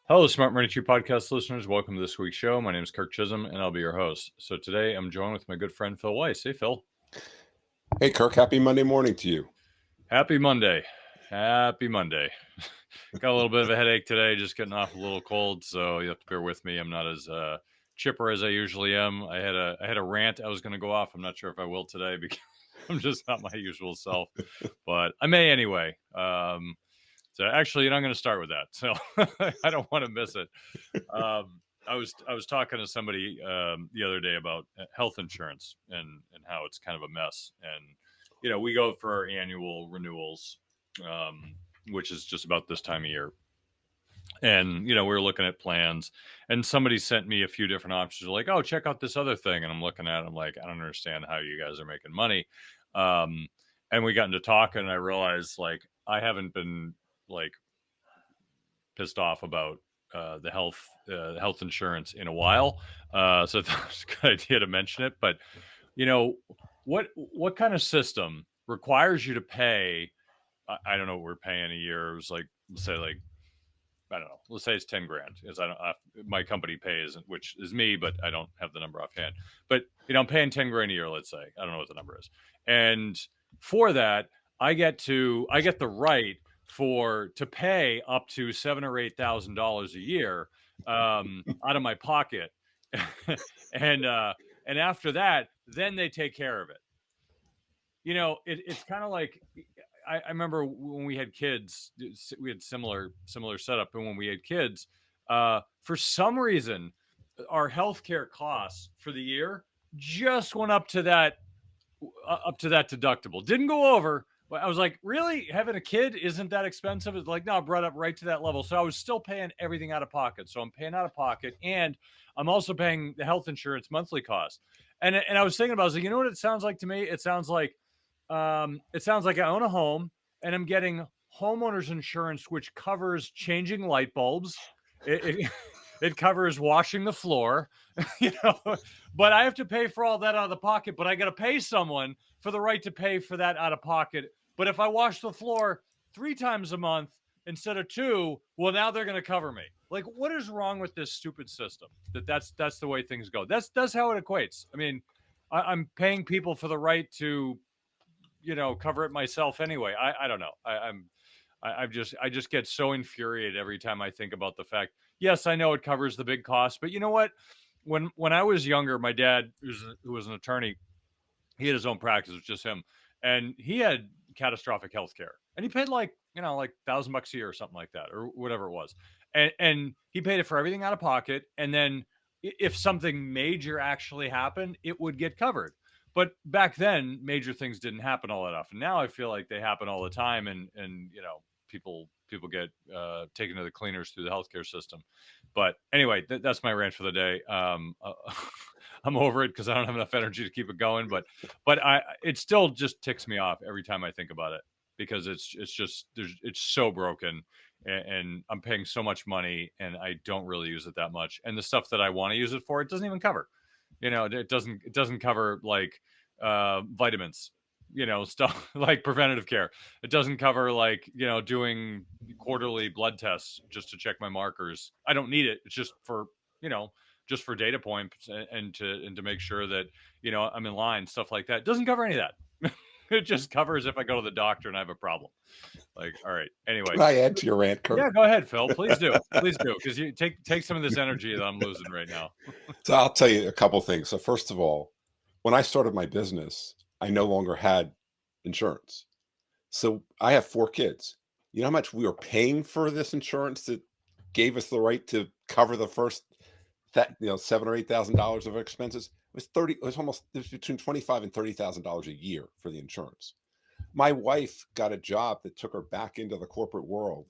Hello, Smart Money Tree podcast listeners. Welcome to this week's show. My name is Kirk Chisholm, and I'll be your host. So today I'm joined with my good friend Phil Weiss. Hey, Phil. Hey, Kirk, happy Monday morning to you. Happy Monday. Happy Monday. Got a little bit of a headache today, just getting off a little cold, so you have to bear with me. I'm not as chipper as I usually am. I had a rant I was going to go off. I'm not sure if I will today because I'm just not my usual self, but I may anyway. So actually, I'm going to start with that. So I don't want to miss it. I was talking to somebody the other day about health insurance and how it's kind of a mess. And we go for our annual renewals, which is just about this time of year. And we were looking at plans, and somebody sent me a few different options. Like, oh, check out this other thing, and I'm looking at it. I'm like, I don't understand how you guys are making money. Um, and we got into talking, and I realized like I haven't been like pissed off about the health insurance in a while. So I thought it was a good idea to mention it. But you know, what kind of system requires you to pay? I don't know what we're paying a year. It was like, let's say like, I don't know. Let's say it's 10 grand, because my company pays, which is me, but I don't have the number offhand. But I'm paying 10 grand a year. Let's say I don't know what the number is, and for that, I get the right to pay up to $7,000 or $8,000 a year out of my pocket, and after that, then they take care of it. It's kind of like I remember when we had kids, we had similar setup. And when we had kids, for some reason, our healthcare costs for the year just went up to that deductible. Didn't go over. But I was like, really? Having a kid isn't that expensive? It's like, no, I brought up right to that level. So I was still paying everything out of pocket. So I'm paying out of pocket, and I'm also paying the health insurance monthly cost. And I was thinking about, I was like, you know what it sounds like to me? It sounds like I own a home, and I'm getting homeowners insurance, which covers changing light bulbs. It, it covers washing the floor, but I have to pay for all that out of the pocket. But I got to pay someone for the right to pay for that out of pocket. But if I wash the floor 3 times a month instead of 2, well, now they're going to cover me. Like, what is wrong with this stupid system? That's the way things go. That's how it equates. I mean, I'm paying people for the right to cover it myself anyway. I don't know. I just get so infuriated every time I think about the fact. Yes, I know it covers the big cost, but you know what? When I was younger, my dad, who was an attorney, he had his own practice. It was just him, and he had catastrophic health care, and he paid like $1,000 a year or something like that, or whatever it was, and he paid it for everything out of pocket, and then if something major actually happened, it would get covered. But back then, major things didn't happen all that often. Now I feel like they happen all the time, and people get taken to the cleaners through the healthcare system. But anyway, that's my rant for the day. I'm over it because I don't have enough energy to keep it going. But it still just ticks me off every time I think about it, because it's so broken, and I'm paying so much money, and I don't really use it that much. And the stuff that I want to use it for, it doesn't even cover. It doesn't cover like vitamins, stuff like preventative care. It doesn't cover like doing quarterly blood tests just to check my markers. I don't need it. It's just for just for data points, and to make sure that I'm in line, stuff like that. It doesn't cover any of that. It just covers if I go to the doctor and I have a problem. Like, all right, anyway. Can I add to your rant, Yeah, Kirk? go ahead, Phil. Please do, because you take some of this energy that I'm losing right now. So I'll tell you a couple things. So first of all, when I started my business, I no longer had insurance. So I have 4 kids. You know how much we were paying for this insurance that gave us the right to cover the first that $7,000 or $8,000 of expenses? It was between 25 and $30,000 a year for the insurance. My wife got a job that took her back into the corporate world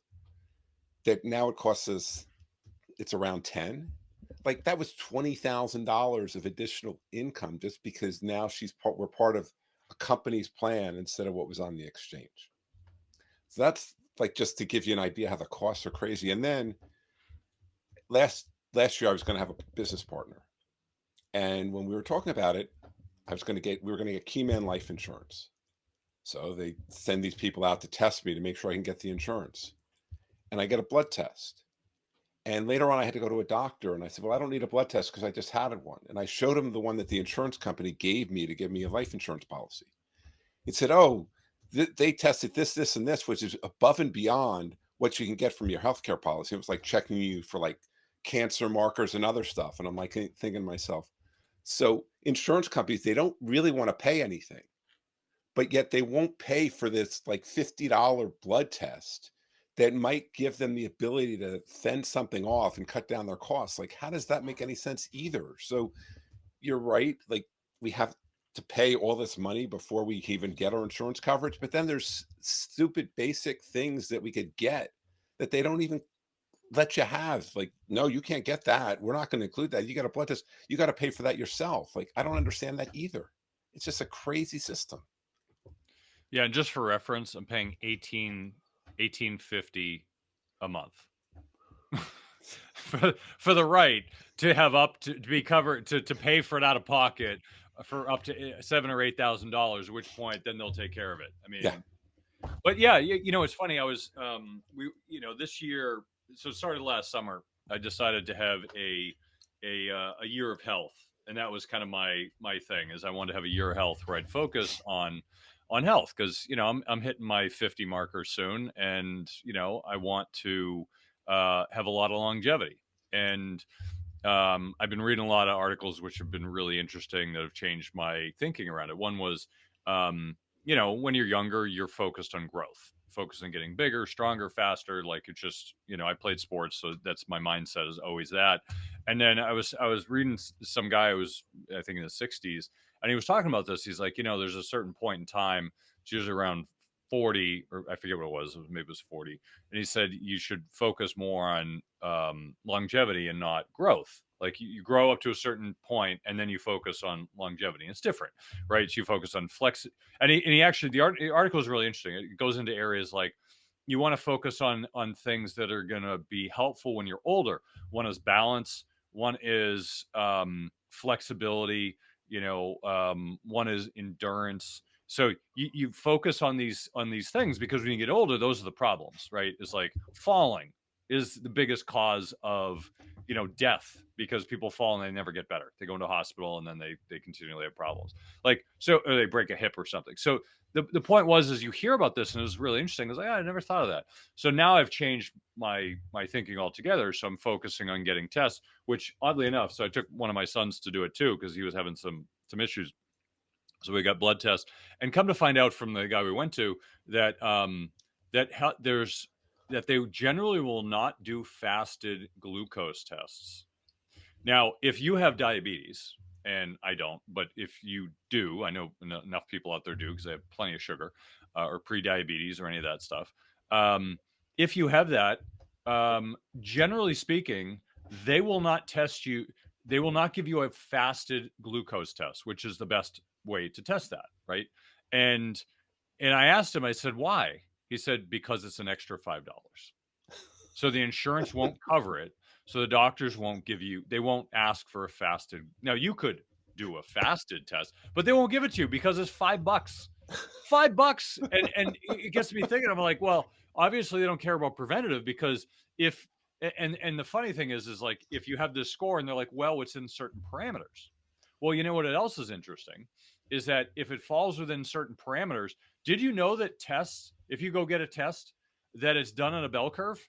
that now it costs us, it's around 10. Like that was $20,000 of additional income just because now we're part of a company's plan instead of what was on the exchange. So that's like just to give you an idea how the costs are crazy. And then last year I was going to have a business partner, and when we were talking about it, we were going to get Keyman life insurance. So they send these people out to test me to make sure I can get the insurance, and I get a blood test, And later on, I had to go to a doctor, and I said, "Well, I don't need a blood test because I just had one." And I showed him the one that the insurance company gave me to give me a life insurance policy. He said, "Oh, they tested this, this, and this, which is above and beyond what you can get from your healthcare policy." It was like checking you for like cancer markers and other stuff. And I'm like thinking to myself, so insurance companies, they don't really want to pay anything, but yet they won't pay for this like $50 blood test that might give them the ability to fend something off and cut down their costs. Like, how does that make any sense either? So you're right. Like, we have to pay all this money before we even get our insurance coverage. But then there's stupid basic things that we could get that they don't even let you have. Like, no, you can't get that. We're not going to include that. You got a blood test. You got to pay for that yourself. Like, I don't understand that either. It's just a crazy system. Yeah, and just for reference, I'm paying 1850 a month for the right to have up to be covered to pay for it out of pocket for up to seven or $8,000. At which point, then they'll take care of it. I Yeah. mean, but yeah, it's funny. I was this year. So it started last summer. I decided to have a year of health, and that was kind of my thing. Is I wanted to have a year of health where I'd focus on health because I'm hitting my 50 marker soon, and I want to have a lot of longevity. And I've been reading a lot of articles which have been really interesting that have changed my thinking around it. One was, when you're younger, you're focused on growth, focused on getting bigger, stronger, faster. Like it's just, I played sports, so that's my mindset is always that. And then I was reading some guy who was, I think, in the 60s, and he was talking about this. He's like, there's a certain point in time, it's usually around 40, or I forget what it was. Maybe it was 40. And he said you should focus more on longevity and not growth. Like you grow up to a certain point and then you focus on longevity. It's different, right? So you focus on flex. And he actually, the article is really interesting. It goes into areas like you want to focus on things that are going to be helpful when you're older. One is balance. One is flexibility. One is endurance. So you focus on these things because when you get older, those are the problems, right? It's like falling is the biggest cause of death because people fall and they never get better. They go into a hospital and then they continually have problems. Like or they break a hip or something. So the point was is you hear about this and it was really interesting. I was like, I never thought of that. So now I've changed my thinking altogether. So I'm focusing on getting tests, which oddly enough, so I took one of my sons to do it too because he was having some issues. So we got blood tests, and come to find out from the guy we went to that that they generally will not do fasted glucose tests. Now, if you have diabetes, and I don't, but if you do, I know enough people out there do because they have plenty of sugar or pre-diabetes or any of that stuff. If you have that, generally speaking, they will not test you. They will not give you a fasted glucose test, which is the best way to test that, right? And I asked him, I said, why? He said, because it's an extra $5. So the insurance won't cover it. So the doctors won't they won't ask for a fasted. Now you could do a fasted test, but they won't give it to you because it's $5. $5. And it gets me thinking, I'm like, well, obviously they don't care about preventative because if and the funny thing is like if you have this score and they're like, well, it's in certain parameters. Well, you know what else is interesting is that if it falls within certain parameters, did you know that tests, if you go get a test, that it's done on a bell curve?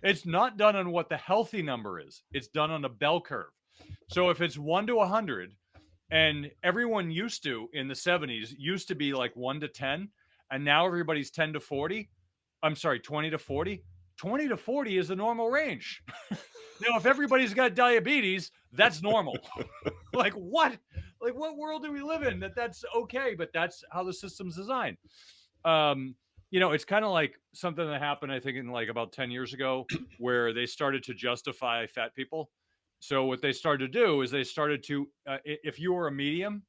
It's not done on what the healthy number is. It's done on a bell curve. So if it's 1 to 100, and everyone used to in the 70s used to be like 1 to 10, and now everybody's 10 to 40. I'm sorry, 20 to 40. 20 to 40 is the normal range. Now, if everybody's got diabetes, that's normal. Like what? Like what world do we live in that's okay? But that's how the system's designed. It's kind of like something that happened, I think, in like about 10 years ago, where they started to justify fat people. So what they started to do is they started to, if you were a medium,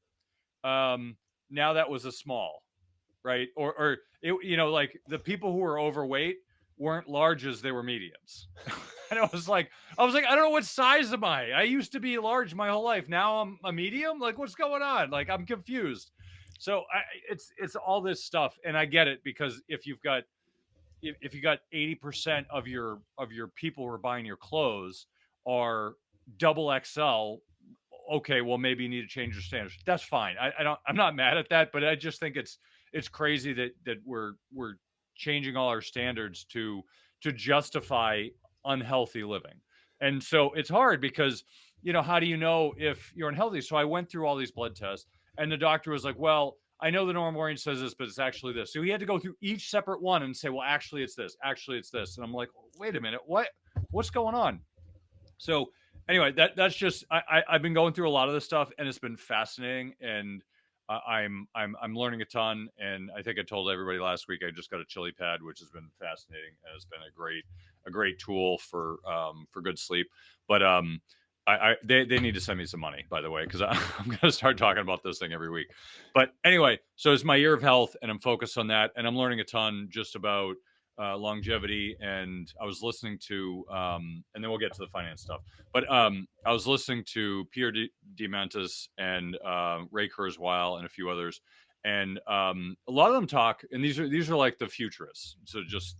now that was a small, right? Or like the people who were overweight weren't larges, they were mediums. And I was like, I don't know what size am I? I used to be large my whole life. Now I'm a medium. Like, what's going on? Like, I'm confused. So it's all this stuff, and I get it because if you've got if you got 80% of your people who are buying your clothes are double XL, okay, well maybe you need to change your standards. That's fine. I don't I'm not mad at that, but I just think it's crazy that we're changing all our standards to justify unhealthy living. And so it's hard because how do you know if you're unhealthy? So I went through all these blood tests and the doctor was like, well, I know the normal range says this, but it's actually this. So he had to go through each separate one and say, well, actually it's this, actually it's this. And I'm like, wait a minute, what's going on? So anyway, that's just I've been going through a lot of this stuff, and it's been fascinating, and I'm learning a ton. And I think I told everybody last week I just got a chili pad, which has been fascinating, and it's been a great tool for good sleep. But they need to send me some money, by the way, because I'm going to start talking about this thing every week. But anyway, so it's my year of health, and I'm focused on that, and I'm learning a ton just about longevity. And I was listening to, and then we'll get to the finance stuff. But I was listening to Pierre Diamandis and Ray Kurzweil and a few others, and a lot of them talk. And these are like the futurists. So just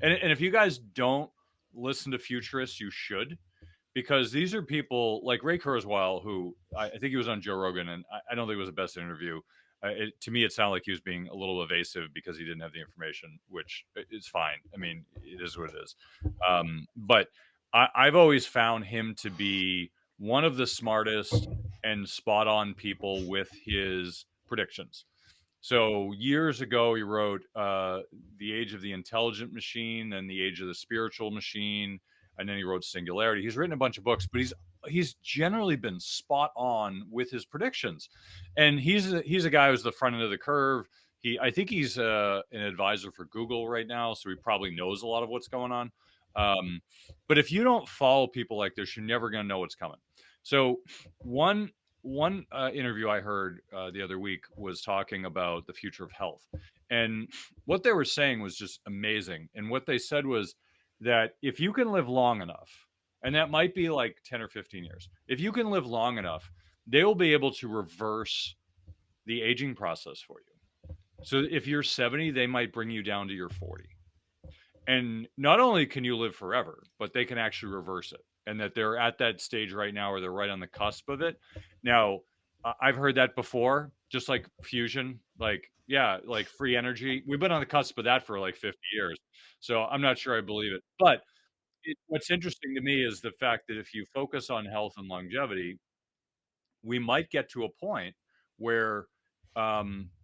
and if you guys don't listen to futurists, you should, because these are people like Ray Kurzweil, who I think he was on Joe Rogan, and I don't think it was the best interview. To me, it sounded like he was being a little evasive because he didn't have the information, which is fine. I mean, it is what it is. But I've always found him to be one of the smartest and spot on people with his predictions. So years ago, he wrote "The Age of the Intelligent Machine" and "The Age of the Spiritual Machine," and then he wrote "Singularity." He's written a bunch of books, but he's generally been spot on with his predictions. And he's a guy who's the front end of the curve. I think he's an advisor for Google right now, so he probably knows a lot of what's going on. Um, but if you don't follow people like this, you're never going to know what's coming. So one one interview I heard the other week was talking about the future of health, and what they were saying was just amazing. And what they said was that if you can live long enough, and that might be like 10 or 15 years, if you can live long enough, they will be able to reverse the aging process for you. So if you're 70, they might bring you down to your 40. And not only can you live forever, but they can actually reverse it. And that they're at that stage right now where they're right on the cusp of it. Now, I've heard that before, just like fusion, like, yeah, like free energy. We've been on the cusp of that for like 50 years. So I'm not sure I believe it. But what's interesting to me is the fact that if you focus on health and longevity, we might get to a point where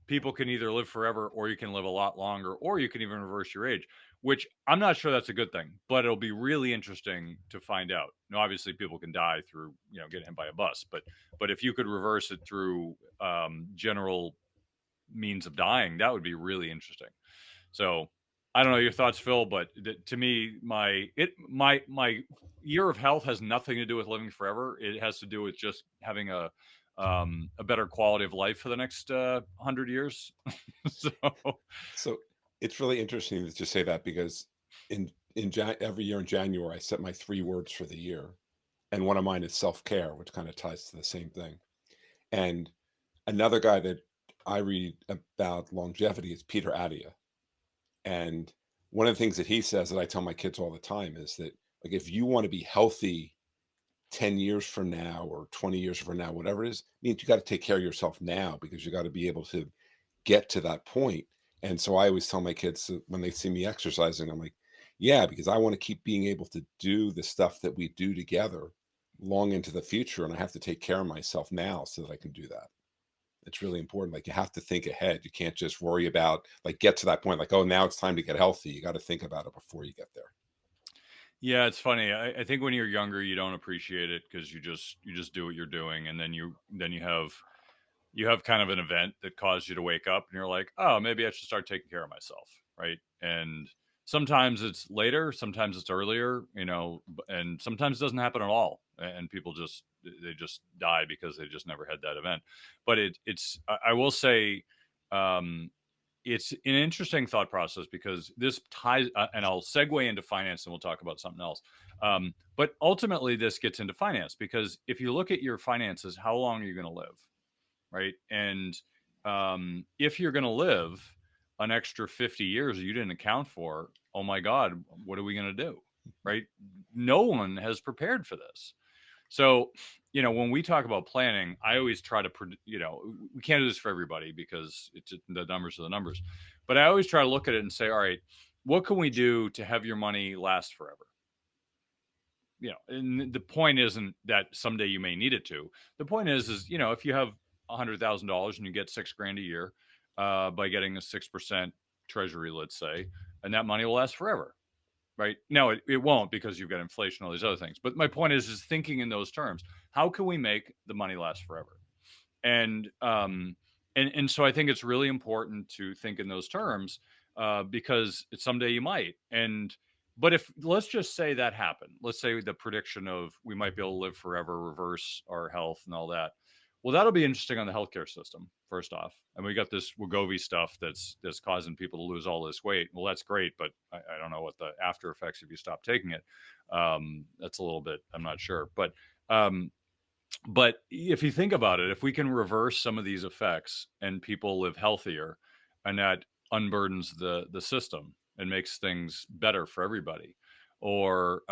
people can either live forever, or you can live a lot longer, or you can even reverse your age, which I'm not sure that's a good thing, but it'll be really interesting to find out. Now, obviously people can die through, getting hit by a bus, but if you could reverse it through general means of dying, that would be really interesting. So I don't know your thoughts, Phil, but to me, my year of health has nothing to do with living forever. It has to do with just having a better quality of life for the next 100 years. So So it's really interesting that you say that because every year in January I set my 3 words for the year, and one of mine is self care, which kind of ties to the same thing. And another guy that I read about longevity is Peter Attia, and one of the things that he says that I tell my kids all the time is that like if you want to be healthy 10 years from now or 20 years from now, whatever it is, means you got to take care of yourself now because you got to be able to get to that point. And so I always tell my kids when they see me exercising, I'm like, yeah, because I want to keep being able to do the stuff that we do together long into the future. And I have to take care of myself now so that I can do that. It's really important. Like you have to think ahead. You can't just worry about like get to that point, like, oh, now it's time to get healthy. You got to think about it before you get there. yeah, it's funny. I think when you're younger, you don't appreciate it because you just do what you're doing, and then you have kind of an event that caused you to wake up and you're like, oh, maybe I should start taking care of myself. Right. And sometimes it's later, sometimes it's earlier, and sometimes it doesn't happen at all. And people they just die because they just never had that event. But I will say, um, it's an interesting thought process because this ties, and I'll segue into finance and we'll talk about something else. But ultimately, this gets into finance because if you look at your finances, how long are you going to live? Right? And if you're going to live an extra 50 years you didn't account for, oh my God, what are we going to do? Right? No one has prepared for this. So, when we talk about planning, I always try to, we can't do this for everybody because the numbers are the numbers, but I always try to look at it and say, all right, what can we do to have your money last forever? And the point isn't that someday you may need it to. The point is, if you have $100,000 and you get 6 grand a year by getting a 6% treasury, let's say, and that money will last forever. Right? No, it won't because you've got inflation, all these other things. But my point is thinking in those terms. How can we make the money last forever? And so I think it's really important to think in those terms because someday you might. But if let's just say that happened, let's say the prediction of we might be able to live forever, reverse our health and all that. Well, that'll be interesting on the healthcare system. First off, and we got this Wegovy stuff that's causing people to lose all this weight. Well, that's great, but I don't know what the after effects if you stop taking it. That's a little bit. I'm not sure, um, but if you think about it, if we can reverse some of these effects and people live healthier, and that unburdens the system and makes things better for everybody, or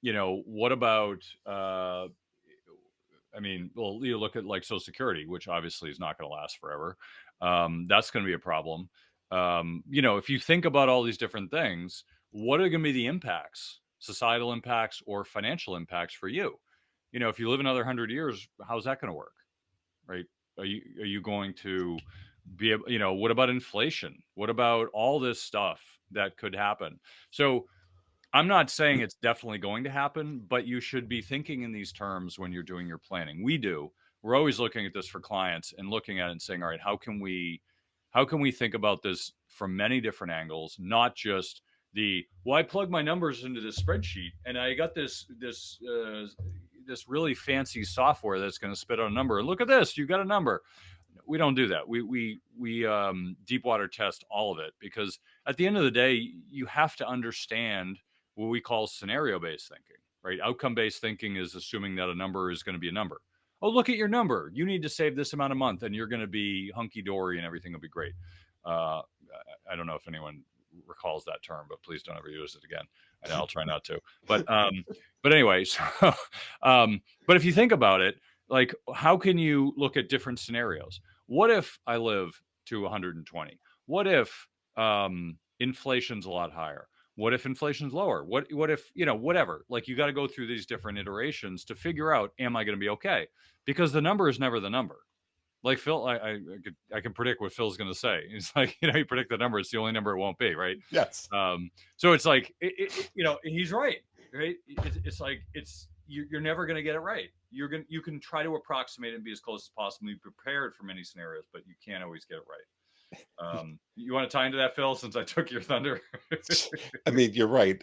what about I mean, well, you look at like Social Security, which obviously is not going to last forever. That's going to be a problem. If you think about all these different things, what are going to be the impacts, societal impacts or financial impacts for you? If you live another 100 years, how's that going to work? Right? Are you going to be able, what about inflation? What about all this stuff that could happen? So I'm not saying it's definitely going to happen, but you should be thinking in these terms when you're doing your planning. We do. We're always looking at this for clients and looking at it and saying, all right, how can we think about this from many different angles, not just well, I plug my numbers into this spreadsheet and I got this really fancy software that's going to spit out a number. And look at this, you got a number. We don't do that. We deep water test all of it because at the end of the day, you have to understand what we call scenario based thinking, right? Outcome based thinking is assuming that a number is going to be a number. Oh, look at your number. You need to save this amount a month and you're going to be hunky dory and everything will be great. Uh, I don't know if anyone recalls that term, but please don't ever use it again. And I'll try not to. But anyway, but if you think about it, like how can you look at different scenarios? What if I live to 120? What if inflation's a lot higher? What if inflation's lower? What if, whatever. Like you got to go through these different iterations to figure out, am I going to be okay? Because the number is never the number. Like Phil, I can predict what Phil's going to say. It's like, you predict the number, it's the only number it won't be, right? Yes. So it's like, he's right, right? It's like you're never going to get it right. You can try to approximate and be as close as possible. Be prepared for many scenarios, but you can't always get it right. You want to tie into that, Phil, since I took your thunder? I mean, you're right.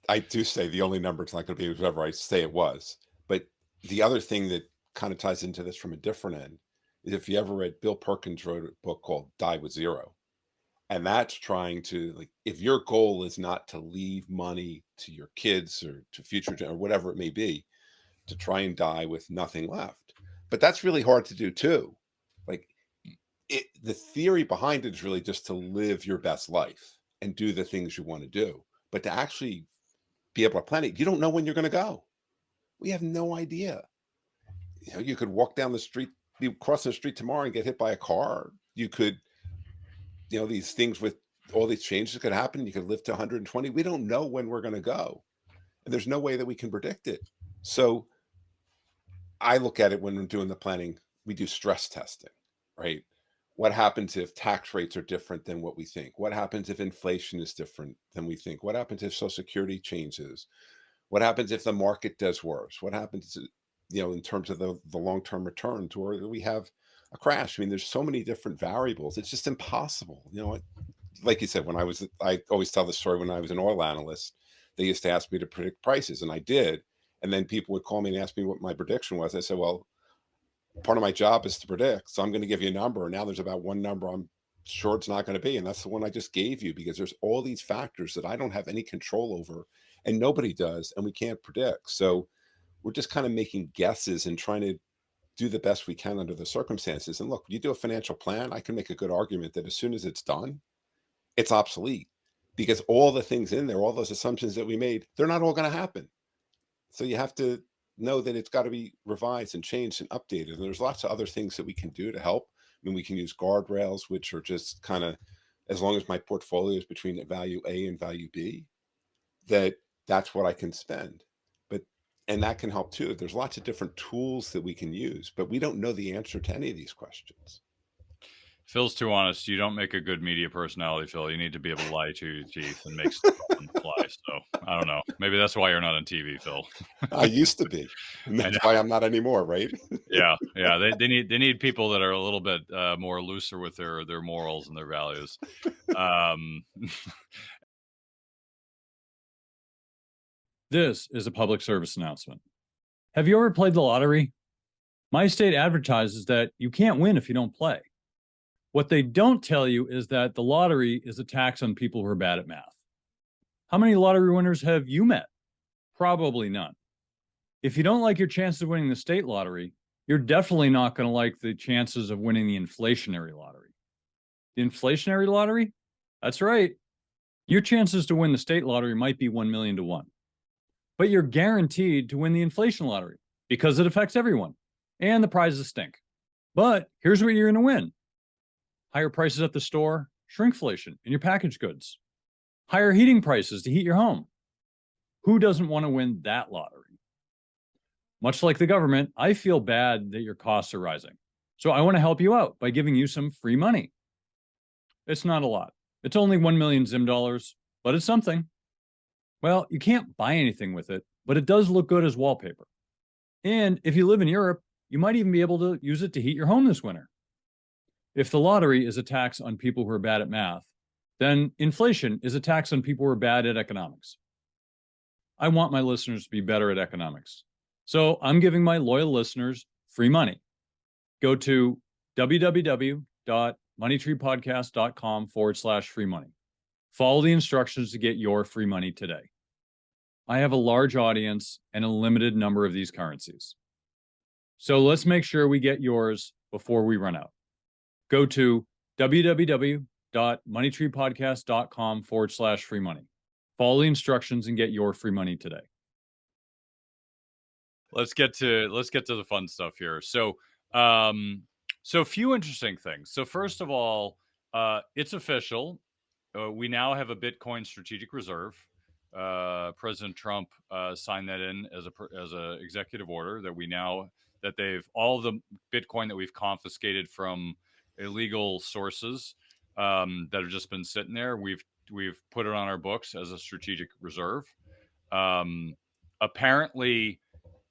I do say the only number it's not going to be whatever I say it was. But the other thing that kind of ties into this from a different end is if you ever read Bill Perkins wrote a book called Die with Zero. And that's trying to like if your goal is not to leave money to your kids or to future or whatever it may be, to try and die with nothing left. But that's really hard to do too. Like the theory behind it is really just to live your best life and do the things you want to do. But to actually be able to plan it, you don't know when you're going to go. We have no idea. You could walk down the street, be crossing the street tomorrow and get hit by a car. You could, these things with all these changes could happen. You could live to 120. We don't know when we're going to go. And there's no way that we can predict it. So I look at it when I'm doing the planning, we do stress testing, right? What happens if tax rates are different than what we think? What happens if inflation is different than we think? What happens if Social Security changes? What happens if the market does worse? What happens, in terms of the long-term returns, or we have a crash? I mean, there's so many different variables. It's just impossible. Like you said, I always tell the story when I was an oil analyst, they used to ask me to predict prices, and I did. And then people would call me and ask me what my prediction was. I said, well, part of my job is to predict. So I'm going to give you a number. And now there's about one number I'm sure it's not going to be. And that's the one I just gave you because there's all these factors that I don't have any control over and nobody does. And we can't predict. So we're just kind of making guesses and trying to do the best we can under the circumstances. And look, you do a financial plan, I can make a good argument that as soon as it's done, it's obsolete because all the things in there, all those assumptions that we made, they're not all going to happen. So you have to know that it's got to be revised and changed and updated. And there's lots of other things that we can do to help. I mean, we can use guardrails, which are just kind of, as long as my portfolio is between value A and value B, that that's what I can spend. But and that can help too. There's lots of different tools that we can use, but we don't know the answer to any of these questions. Phil's too honest. You don't make a good media personality, Phil. You need to be able to lie to your teeth and make stuff up on the fly. So I don't know. Maybe that's why you're not on TV, Phil. I used to be, and I that's know. why I'm not anymore, right? Yeah, yeah. They need people that are a little bit more looser with their morals and their values. Um, this is a public service announcement. Have you ever played the lottery? My state advertises that you can't win if you don't play. What they don't tell you is that the lottery is a tax on people who are bad at math. How many lottery winners have you met? Probably none. If you don't like your chances of winning the state lottery, you're definitely not going to like the chances of winning the inflationary lottery. The inflationary lottery? That's right. Your chances to win the state lottery might be 1 million to 1. But you're guaranteed to win the inflation lottery because it affects everyone. And the prizes stink. But here's what you're going to win: higher prices at the store, shrinkflation in your packaged goods, higher heating prices to heat your home. Who doesn't want to win that lottery? Much like the government, I feel bad that your costs are rising. So I want to help you out by giving you some free money. It's not a lot. It's only 1 million Zim dollars, but it's something. Well, you can't buy anything with it, but it does look good as wallpaper. And if you live in Europe, you might even be able to use it to heat your home this winter. If the lottery is a tax on people who are bad at math, then inflation is a tax on people who are bad at economics. I want my listeners to be better at economics. So I'm giving my loyal listeners free money. Go to www.moneytreepodcast.com/free money. Follow the instructions to get your free money today. I have a large audience and a limited number of these currencies. So let's make sure we get yours before we run out. Go to www.moneytreepodcast.com/free money. Follow the instructions and get your free money today. Let's get to the fun stuff here. So a few interesting things. So first of all, it's official. We now have a Bitcoin strategic reserve. President Trump signed that in as a executive order that they've all the Bitcoin that we've confiscated from illegal sources that have just been sitting there. We've put it on our books as a strategic reserve. Apparently,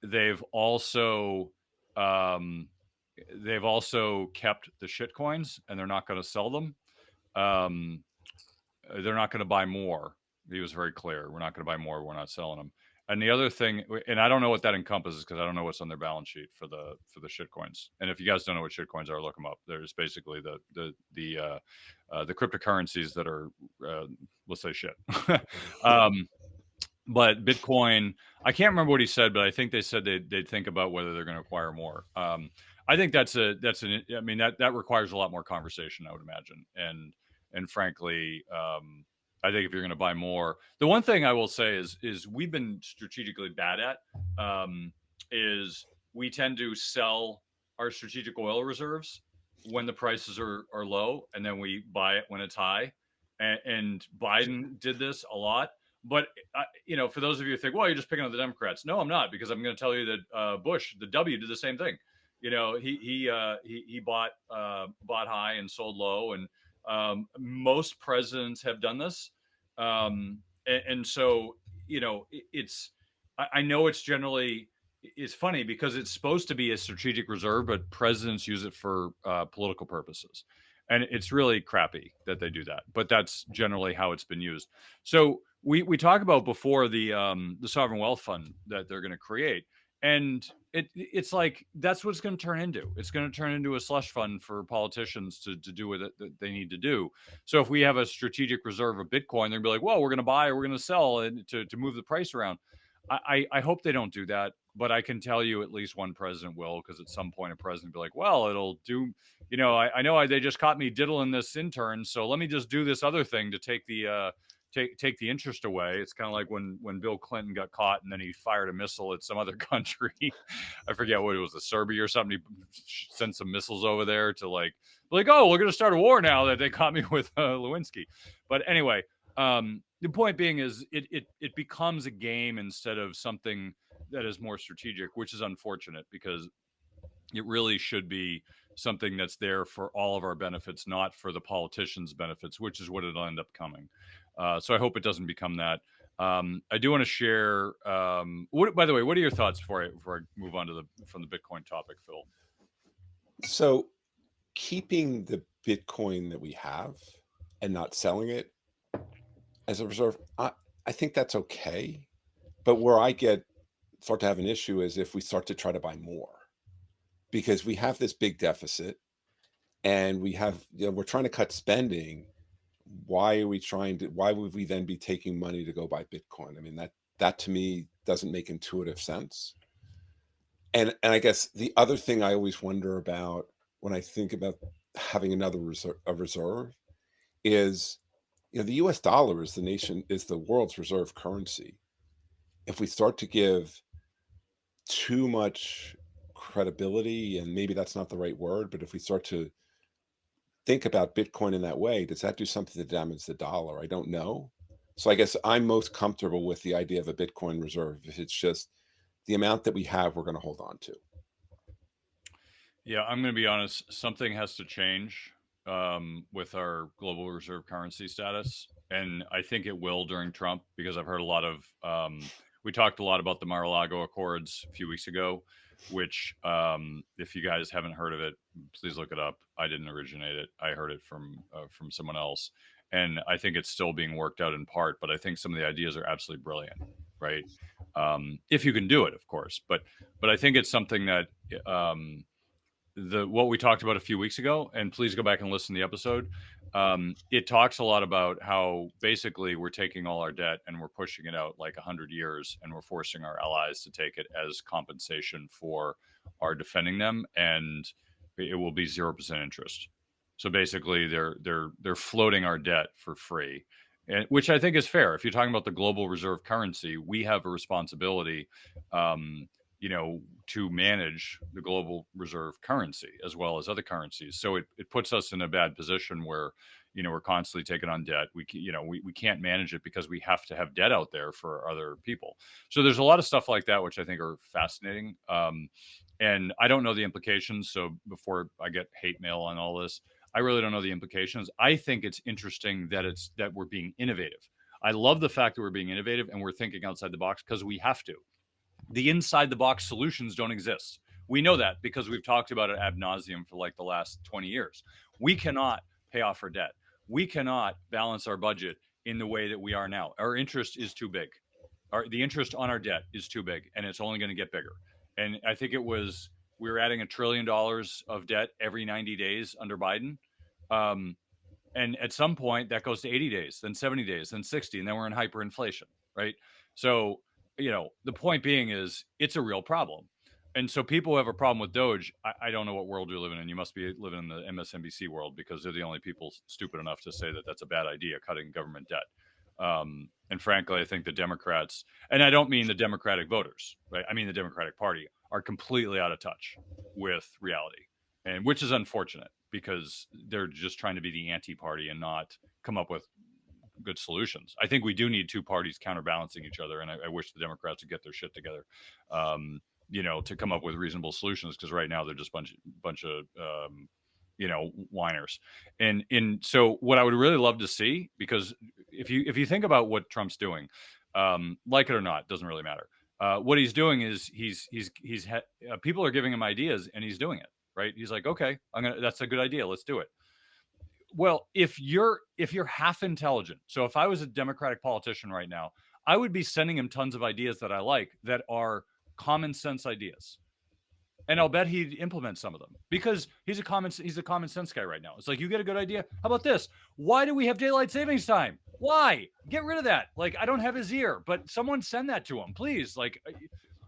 they've also kept the shit coins, and they're not going to sell them. They're not going to buy more. He was very clear. We're not going to buy more. We're not selling them. And the other thing, and I don't know what that encompasses because I don't know what's on their balance sheet for the shit coins. And if you guys don't know what shit coins are, look them up. There's basically the cryptocurrencies that are let's say shit. But Bitcoin, I can't remember what he said, but I think they said they'd think about whether they're going to acquire more. I think I mean that requires a lot more conversation, I would imagine, and frankly, I think if you're going to buy more, the one thing I will say is we've been strategically bad at is we tend to sell our strategic oil reserves when the prices are low, and then we buy it when it's high. And Biden did this a lot. But for those of you who think, well, you're just picking on the Democrats. No, I'm not, because I'm going to tell you that Bush, the W, did the same thing. He bought high and sold low, and most presidents have done this. And so I know it's generally it's funny because it's supposed to be a strategic reserve, but presidents use it for political purposes. And it's really crappy that they do that, but that's generally how it's been used. So we talk about before the sovereign wealth fund that they're going to create, and it's like that's what it's going to turn into. It's going to turn into a slush fund for politicians to do with it that they need to do. So if we have a strategic reserve of Bitcoin, they're going to be like, well, we're going to buy or we're going to sell and to move the price around. I hope they don't do that, but I can tell you at least one president will, because at some point a president will be like, well, it'll do, I know they just caught me diddling this intern, so let me just do this other thing to take the take the interest away. It's kind of like when Bill Clinton got caught and then he fired a missile at some other country. I forget what it was, the Serbia or something. He sent some missiles over there to like, oh, we're going to start a war now that they caught me with Lewinsky. But anyway, the point being is it becomes a game instead of something that is more strategic, which is unfortunate because it really should be something that's there for all of our benefits, not for the politicians' benefits, which is what it'll end up coming. So I hope it doesn't become that. I do want to share. By the way, what are your thoughts before I move on to from the Bitcoin topic, Phil? So keeping the Bitcoin that we have and not selling it as a reserve, I think that's okay. But where I start to have an issue is if we start to try to buy more, because we have this big deficit and we're trying to cut spending. Why would we then be taking money to go buy Bitcoin? I mean, that to me doesn't make intuitive sense. And I guess the other thing I always wonder about when I think about having another reserve is, the US dollar is the world's reserve currency. If we start to give too much credibility, and maybe that's not the right word, but if we start to think about Bitcoin in that way, does that do something to damage the dollar? I don't know. So I guess I'm most comfortable with the idea of a Bitcoin reserve. If it's just the amount that we have, we're going to hold on to. Yeah, I'm going to be honest. Something has to change with our global reserve currency status, and I think it will during Trump because I've heard a lot of. We talked a lot about the Mar-a-Lago Accords a few weeks ago, which, if you guys haven't heard of it, please look it up. I didn't originate it. I heard it from someone else, and I think it's still being worked out in part. But I think some of the ideas are absolutely brilliant, right? If you can do it, of course. But I think it's something that. What we talked about a few weeks ago, and please go back and listen to the episode. It talks a lot about how basically we're taking all our debt and we're pushing it out like 100 years, and we're forcing our allies to take it as compensation for our defending them, and it will be 0% interest. So basically, they're floating our debt for free, and which I think is fair. If you're talking about the global reserve currency, we have a responsibility. To manage the global reserve currency as well as other currencies. So it puts us in a bad position where, we're constantly taking on debt. We can't manage it because we have to have debt out there for other people. So there's a lot of stuff like that, which I think are fascinating. And I don't know the implications. So before I get hate mail on all this, I really don't know the implications. I think it's interesting that we're being innovative. I love the fact that we're being innovative and we're thinking outside the box because we have to. The inside the box solutions don't exist. We know that because we've talked about it ad nauseum for like the last 20 years. We cannot pay off our debt. We cannot balance our budget in the way that we are now. Our interest is too big. The interest on our debt is too big, and it's only going to get bigger. And I think we were adding $1 trillion of debt every 90 days under Biden. And at some point that goes to 80 days, then 70 days, then 60, and then we're in hyperinflation, right? So the point being is it's a real problem. And so people who have a problem with Doge, I don't know what world you're living in. You must be living in the MSNBC world because they're the only people stupid enough to say that that's a bad idea, cutting government debt. And frankly, I think the Democrats, and I don't mean the Democratic voters, right? I mean the Democratic Party, are completely out of touch with reality, and which is unfortunate because they're just trying to be the anti-party and not come up with good solutions. I think we do need two parties counterbalancing each other, and I wish the Democrats would get their shit together, to come up with reasonable solutions. Because right now they're just bunch of whiners. And so what I would really love to see, because if you think about what Trump's doing, like it or not, doesn't really matter. What he's doing is people are giving him ideas, and he's doing it. Right? He's like, okay, that's a good idea. Let's do it. Well, if you're half intelligent, so if I was a Democratic politician right now, I would be sending him tons of ideas that I like that are common sense ideas. And I'll bet he'd implement some of them because he's a common sense guy right now. It's like, you get a good idea. How about this? Why do we have daylight savings time? Why? Get rid of that. Like, I don't have his ear, but someone send that to him, please. Like,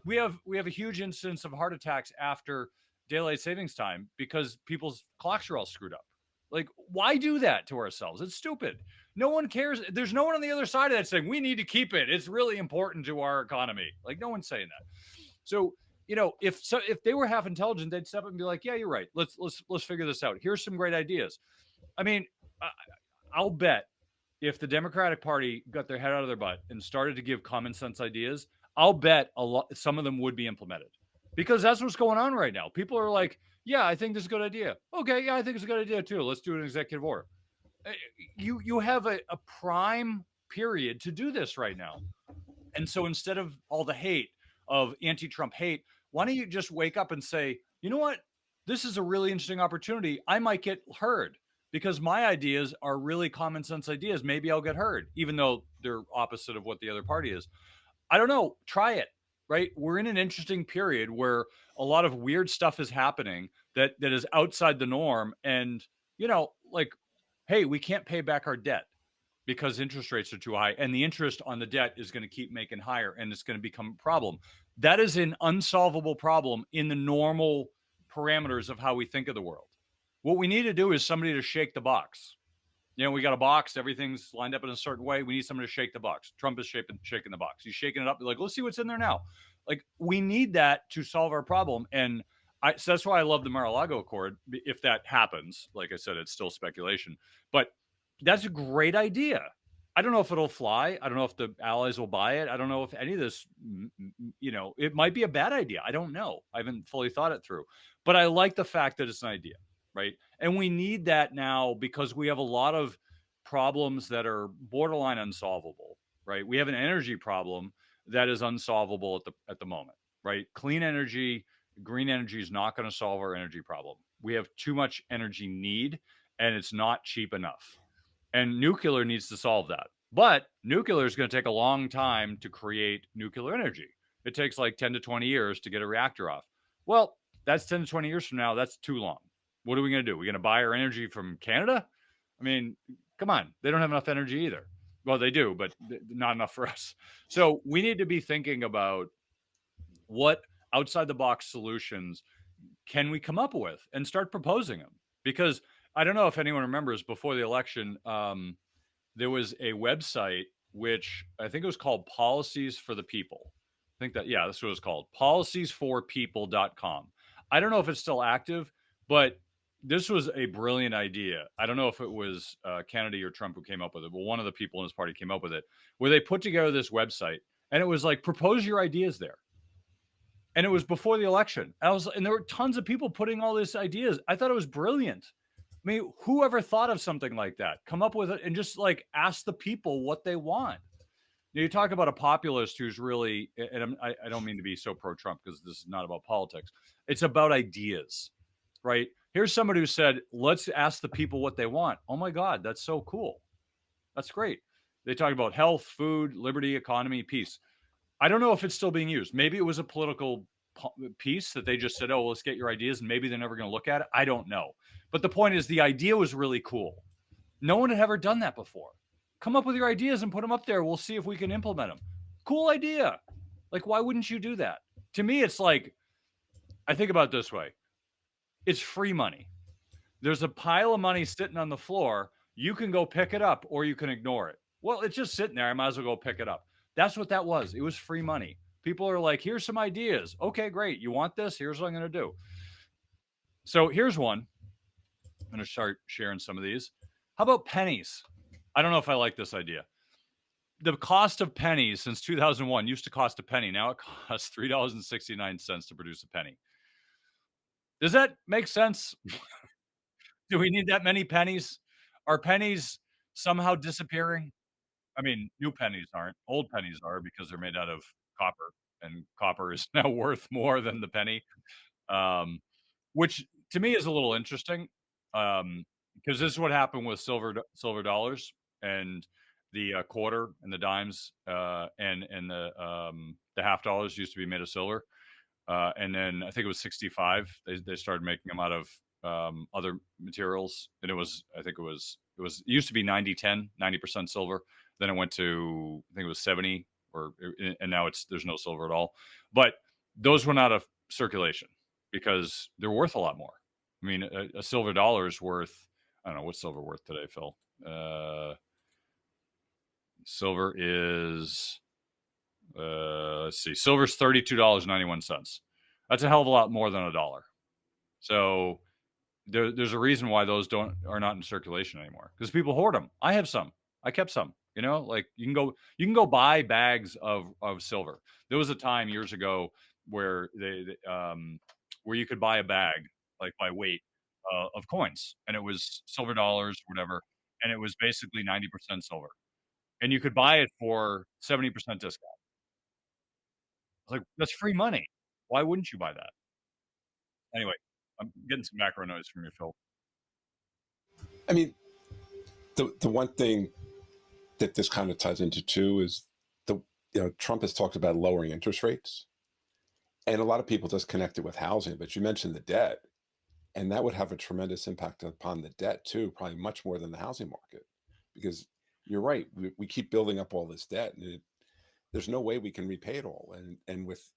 we have a huge incidence of heart attacks after daylight savings time because people's clocks are all screwed up. Like, why do that to ourselves? It's stupid. No one cares. There's no one on the other side of that saying we need to keep it. It's really important to our economy. Like, no one's saying that. So, if they were half intelligent, they'd step up and be like, "Yeah, you're right. Let's figure this out. Here's some great ideas." I mean, I, I'll bet if the Democratic Party got their head out of their butt and started to give common sense ideas, I'll bet a lot some of them would be implemented. Because that's what's going on right now. People are like, "Yeah, I think this is a good idea." Okay, yeah, I think it's a good idea too. Let's do an executive order. Uh, You have a prime period to do this right now. And so instead of all the hate of anti-Trump hate, why don't you just wake up and say, you know what? This is a really interesting opportunity. I might get heard because my ideas are really common sense ideas. Maybe I'll get heard, even though they're opposite of what the other party is. I don't know. Try it. Right. We're in an interesting period where a lot of weird stuff is happening that is outside the norm. And, like, hey, we can't pay back our debt because interest rates are too high and the interest on the debt is going to keep making higher and it's going to become a problem. That is an unsolvable problem in the normal parameters of how we think of the world. What we need to do is somebody to shake the box. We got a box, everything's lined up in a certain way. We need someone to shake the box. Trump is shaking the box. He's shaking it up. Like, let's see what's in there now. Like, we need that to solve our problem. And so that's why I love the Mar-a-Lago Accord. If that happens, like I said, it's still speculation, but that's a great idea. I don't know if it'll fly. I don't know if the allies will buy it. I don't know if any of this, it might be a bad idea. I don't know. I haven't fully thought it through, but I like the fact that it's an idea, right? And we need that now because we have a lot of problems that are borderline unsolvable, right? We have an energy problem that is unsolvable at the moment, right? Clean energy, green energy is not going to solve our energy problem. We have too much energy need and it's not cheap enough. And nuclear needs to solve that. But nuclear is going to take a long time to create nuclear energy. It takes like 10 to 20 years to get a reactor off. Well, that's 10 to 20 years from now. That's too long. What are we going to do? We're going to buy our energy from Canada? I mean, come on. They don't have enough energy either. Well, they do, but not enough for us. So we need to be thinking about what outside the box solutions can we come up with and start proposing them? Because I don't know if anyone remembers before the election, there was a website which I think it was called Policies for the People. I think yeah, that's what it was called, policiesforpeople.com. I don't know if it's still active, but this was a brilliant idea. I don't know if it was Kennedy or Trump who came up with it, but one of the people in his party came up with it, where they put together this website and it was like, propose your ideas there. And it was before the election. And there were tons of people putting all these ideas. I thought it was brilliant. I mean, whoever thought of something like that? Come up with it and just like ask the people what they want. You talk about a populist who's really, and I don't mean to be so pro-Trump because this is not about politics. It's about ideas, right? Here's somebody who said, let's ask the people what they want. Oh my God, that's so cool. That's great. They talk about health, food, liberty, economy, peace. I don't know if it's still being used. Maybe it was a political piece that they just said, oh, well, let's get your ideas. And maybe they're never going to look at it. I don't know. But the point is the idea was really cool. No one had ever done that before. Come up with your ideas and put them up there. We'll see if we can implement them. Cool idea. Like, why wouldn't you do that? To me, it's like, I think about it this way. It's free money. There's a pile of money sitting on the floor. You can go pick it up or you can ignore it. Well, it's just sitting there. I might as well go pick it up. That's what that was. It was free money. People are like, here's some ideas. Okay, great. You want this? Here's what I'm going to do. So here's one. I'm going to start sharing some of these. How about pennies? I don't know if I like this idea. The cost of pennies since 2001 used to cost a penny. Now it costs $3.69 to produce a penny. Does that make sense? Do we need that many pennies? Are pennies somehow disappearing? I mean, new pennies aren't. Old pennies are because they're made out of copper, and copper is now worth more than the penny, um, which to me is a little interesting, because this is what happened with silver dollars and the quarter and the dimes, and the half dollars used to be made of silver, and then I think it was 65. They started making them out of other materials, and it used to be 90% silver. Then it went to, I think it was 70, and now there's no silver at all. But those went out of circulation because they're worth a lot more. I mean, a silver dollar is worth I don't know what's silver worth today, Phil. Silver is let's see, silver's $32.91. That's a hell of a lot more than a dollar. So there's a reason why those don't are not in circulation anymore because people hoard them. I have some. I kept some. You know, like you can go buy bags of silver. There was a time years ago where where you could buy a bag like by weight of coins, and it was silver dollars, whatever, and it was basically 90% silver, and you could buy it for 70% discount. I was like, that's free money. Why wouldn't you buy that? Anyway, I'm getting some macro noise from you, Phil. I mean, the one thing that this kind of ties into too is the Trump has talked about lowering interest rates, and a lot of people just connect it with housing. But you mentioned the debt, and that would have a tremendous impact upon the debt too, probably much more than the housing market, because you're right. We keep building up all this debt, and there's no way we can repay it all. And with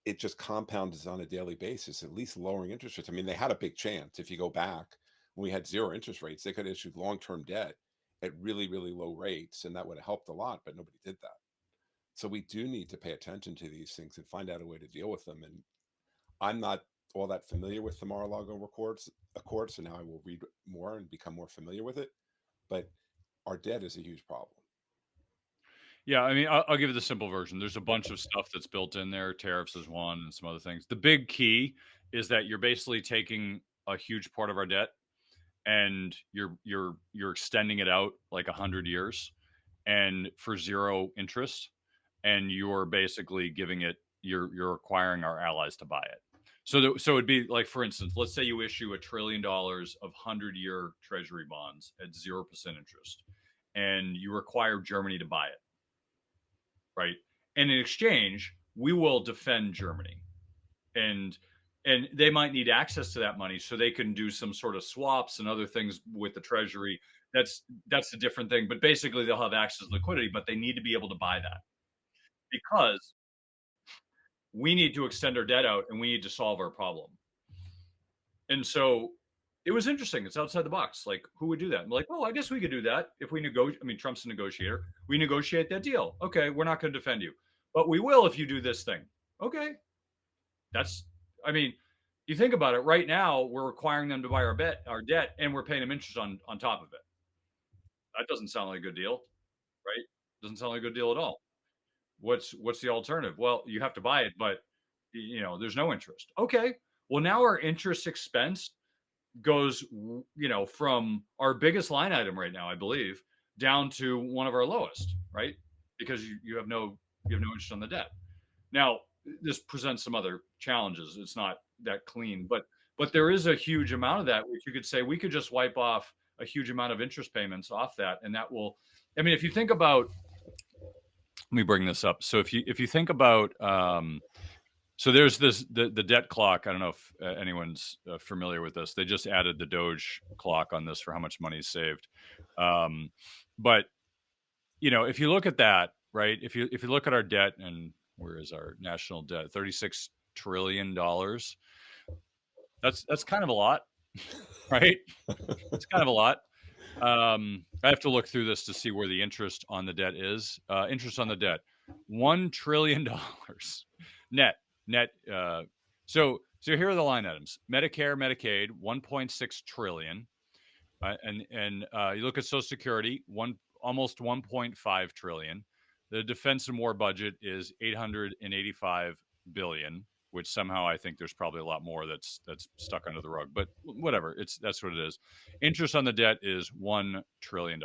it just compounds on a daily basis, at least lowering interest rates. I mean, they had a big chance. If you go back when we had zero interest rates, they could have issued long-term debt at really, really low rates, and that would have helped a lot, but nobody did that. So we do need to pay attention to these things and find out a way to deal with them. And I'm not all that familiar with the Mar-a-Lago Accord, so now I will read more and become more familiar with it. But our debt is a huge problem. Yeah, I mean, I'll give you the simple version. There's a bunch of stuff that's built in there. Tariffs is one, and some other things. The big key is that you're basically taking a huge part of our debt and you're extending it out like 100 years, and for zero interest, and you're basically giving it. You're requiring our allies to buy it. So it'd be like, for instance, let's say you issue $1 trillion of 100-year Treasury bonds at 0% interest, and you require Germany to buy it, right? And in exchange, we will defend Germany, and they might need access to that money so they can do some sort of swaps and other things with the treasury. That's a different thing, but basically they'll have access to liquidity, but they need to be able to buy that because we need to extend our debt out and we need to solve our problem. And so it was interesting. It's outside the box. Like, who would do that? I'm like, well, I guess we could do that if we negotiate. I mean, Trump's a negotiator. We negotiate that deal. Okay, we're not going to defend you, but we will if you do this thing. Okay, that's. I mean, you think about it. Right now, we're requiring them to buy our debt, and we're paying them interest on top of it. That doesn't sound like a good deal, right? Doesn't sound like a good deal at all. What's the alternative? Well, you have to buy it, but there's no interest. Okay, well now our interest expense goes, from our biggest line item right now, I believe, down to one of our lowest, right? Because you have no interest on the debt. Now, this presents some other challenges. It's not that clean, but there is a huge amount of that which you could say we could just wipe off a huge amount of interest payments off that, and that will. I mean, if you think about, let me bring this up. So if you think about, so there's the debt clock. I don't know if anyone's familiar with this. They just added the Doge clock on this for how much money is saved. But if you look at that, right? If you look at our debt, and where is our national debt? $36 trillion. That's kind of a lot, right? It's kind of a lot. I have to look through this to see where the interest on the debt is. Interest on the debt, $1 trillion net. So here are the line items: Medicare, Medicaid, 1.6 trillion, and you look at Social Security, almost 1.5 trillion. The Defense and War budget is 885 billion, which somehow I think there's probably a lot more that's stuck under the rug, but whatever. That's what it is. Interest on the debt is $1 trillion.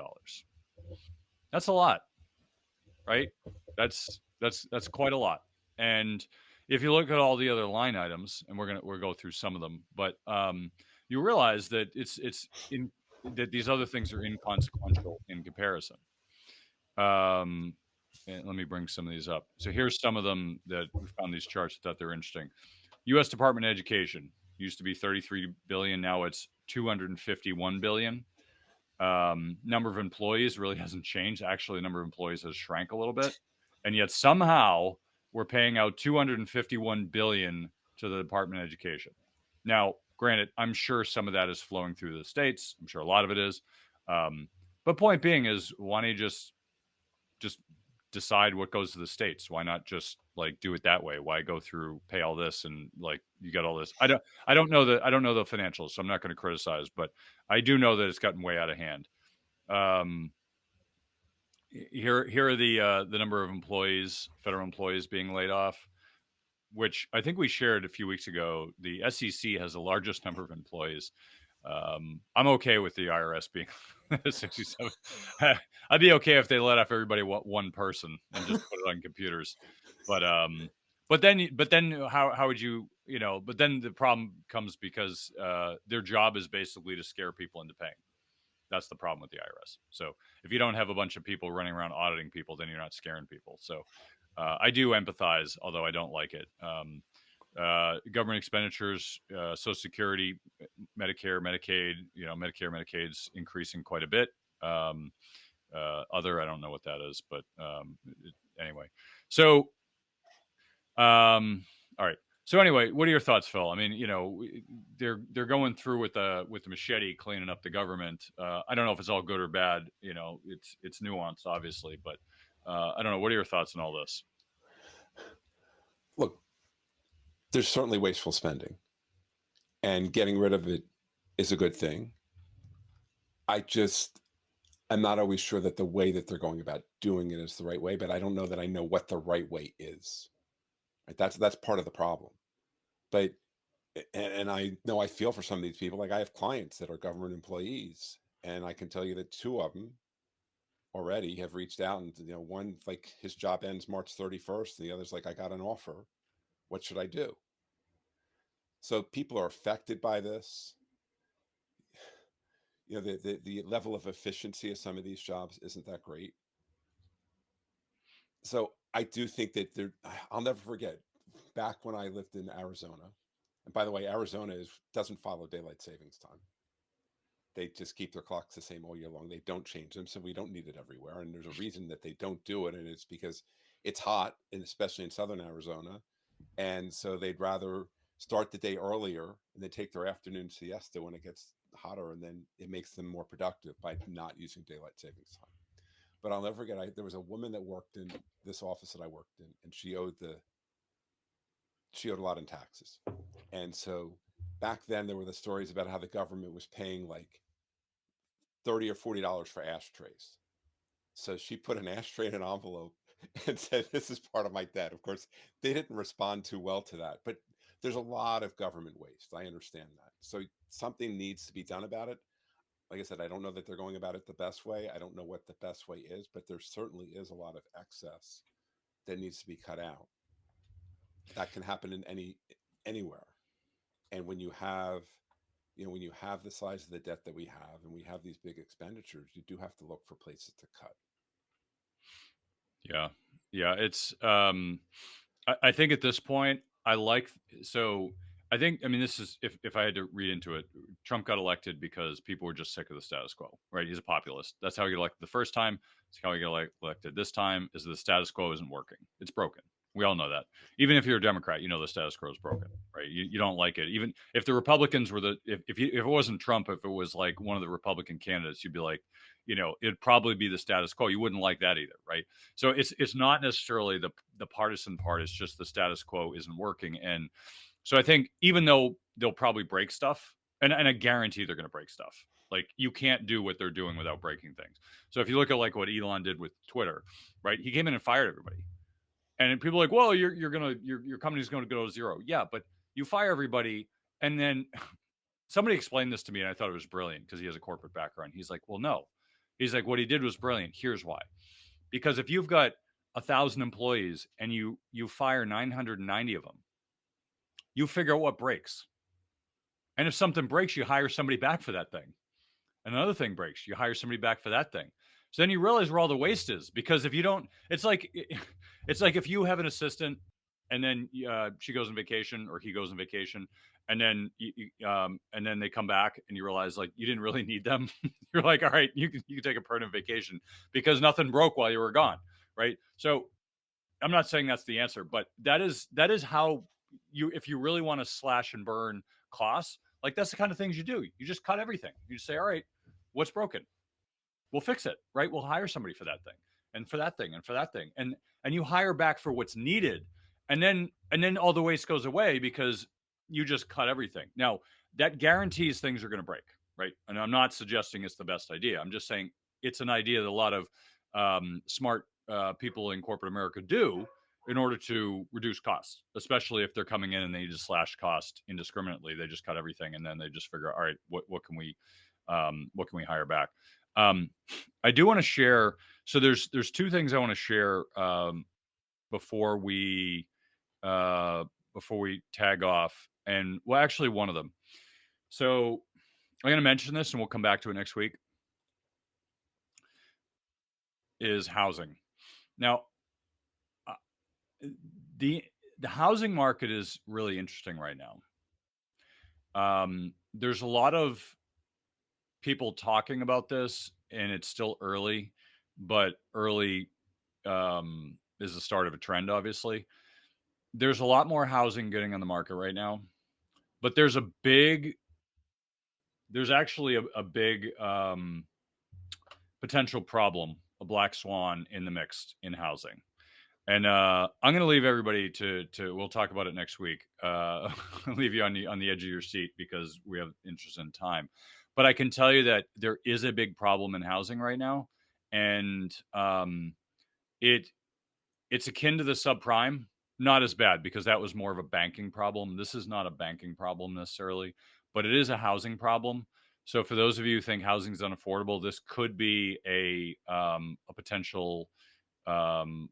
That's a lot, right? That's quite a lot. And if you look at all the other line items, and we'll go through some of them, but you realize that that these other things are inconsequential in comparison. And let me bring some of these up. So here's some of them that we found these charts. I thought they were interesting. U.S. Department of Education used to be 33 billion. Now it's 251 billion. Number of employees really hasn't changed. Actually, the number of employees has shrank a little bit. And yet somehow we're paying out 251 billion to the Department of Education. Now, Granted, I'm sure some of that is flowing through the states. I'm sure a lot of it is. Um, but point being is, why don't you just decide what goes to the states? Why not just like do it that way? Why go through pay all this and like you got all this? I don't know the financials, so I'm not going to criticize, but I do know that it's gotten way out of hand. Um, here are the number of employees, federal employees being laid off, which I think we shared a few weeks ago. The SEC has the largest number of employees. I'm okay with the IRS being 67. I'd be okay if they let off everybody one person and just put it on computers. But but then how would you But then the problem comes because their job is basically to scare people into paying. That's the problem with the IRS. So if you don't have a bunch of people running around auditing people, then you're not scaring people. So I do empathize, although I don't like it. Government expenditures, Social Security, Medicare, Medicaid, Medicare, Medicaid's increasing quite a bit. I don't know what that is, but anyway. So, all right. So anyway, what are your thoughts, Phil? I mean, they're going through with the machete cleaning up the government. I don't know if it's all good or bad. It's nuanced, obviously, but I don't know. What are your thoughts on all this? Look, there's certainly wasteful spending, and getting rid of it is a good thing. I'm not always sure that the way that they're going about doing it is the right way, but I don't know that I know what the right way is. Right? That's part of the problem. But and I know I feel for some of these people. Like I have clients that are government employees, and I can tell you that two of them already have reached out, and one like his job ends March 31st, and the other's like, I got an offer. What should I do? So people are affected by this. The level of efficiency of some of these jobs isn't that great. So I do think that I'll never forget back when I lived in Arizona. And by the way, Arizona doesn't follow daylight savings time. They just keep their clocks the same all year long. They don't change them, so we don't need it everywhere. And there's a reason that they don't do it, and it's because it's hot, and especially in southern Arizona. And so they'd rather start the day earlier and then take their afternoon siesta when it gets hotter, and then it makes them more productive by not using daylight savings time. But I'll never forget, there was a woman that worked in this office that I worked in, and she owed a lot in taxes. And so back then there were the stories about how the government was paying like $30 or $40 for ashtrays. So she put an ashtray in an envelope and said, "This is part of my debt." Of course, they didn't respond too well to that, but there's a lot of government waste. I understand that. So something needs to be done about it. Like I said, I don't know that they're going about it the best way. I don't know what the best way is, but there certainly is a lot of excess that needs to be cut out. That can happen in anywhere. And when you have the size of the debt that we have and we have these big expenditures, you do have to look for places to cut. Yeah. Yeah. I think at this point, so I think, I mean, this is, if I had to read into it, Trump got elected because people were just sick of the status quo, right? He's a populist. That's how he got elected the first time. It's how he got elected this time, is the status quo isn't working. It's broken. We all know that. Even if you're a Democrat, the status quo is broken, right? You don't like it. Even if the Republicans were if it wasn't Trump, if it was like one of the Republican candidates, you'd be like, it'd probably be the status quo. You wouldn't like that either, right? So it's not necessarily the partisan part. It's just the status quo isn't working. And so I think even though they'll probably break stuff, and I guarantee they're going to break stuff. Like you can't do what they're doing without breaking things. So if you look at like what Elon did with Twitter, right? He came in and fired everybody. And people are like, well, your company's going to go to zero. Yeah, but you fire everybody, and then somebody explained this to me, and I thought it was brilliant because he has a corporate background. He's like, well, no. He's like, what he did was brilliant. Here's why. Because if you've got 1,000 employees and you fire 990 of them, you figure out what breaks. And if something breaks, you hire somebody back for that thing. And another thing breaks, you hire somebody back for that thing. So then you realize where all the waste is, because if you don't, it's like if you have an assistant and then she goes on vacation or he goes on vacation, and then and then they come back and you realize like you didn't really need them. You're like, all right, you can take a permanent vacation because nothing broke while you were gone, right? So I'm not saying that's the answer, but that is how if you really want to slash and burn costs, Like that's the kind of things you do. You just cut everything. You just say, all right, what's broken? We'll fix it, right? We'll hire somebody for that thing and for that thing and for that thing. And you hire back for what's needed. And then all the waste goes away because you just cut everything. Now, that guarantees things are going to break, right? And I'm not suggesting it's the best idea. I'm just saying it's an idea that a lot of smart people in corporate America do in order to reduce costs, especially if they're coming in and they just slash cost indiscriminately. They just cut everything and then they just figure, all right, what can we hire back? Um, I do want to share. So there's two things I want to share before we before we tag off, and well, actually, one of them. So I'm going to mention this, and we'll come back to it next week. Is housing now? Uh, the the housing market is really interesting right now. There's a lot of people talking about this, and it's still early, but early is the start of a trend, obviously. There's a lot more housing getting on the market right now, but there's actually a big potential problem, a black swan in the mix in housing. And I'm going to leave everybody to. We'll talk about it next week. I'll leave you on the edge of your seat because we have interest in time. But I can tell you that there is a big problem in housing right now, and it it's akin to the subprime. Not as bad because that was more of a banking problem. This is not a banking problem necessarily, but it is a housing problem. So for those of you who think housing is unaffordable, this could be a potential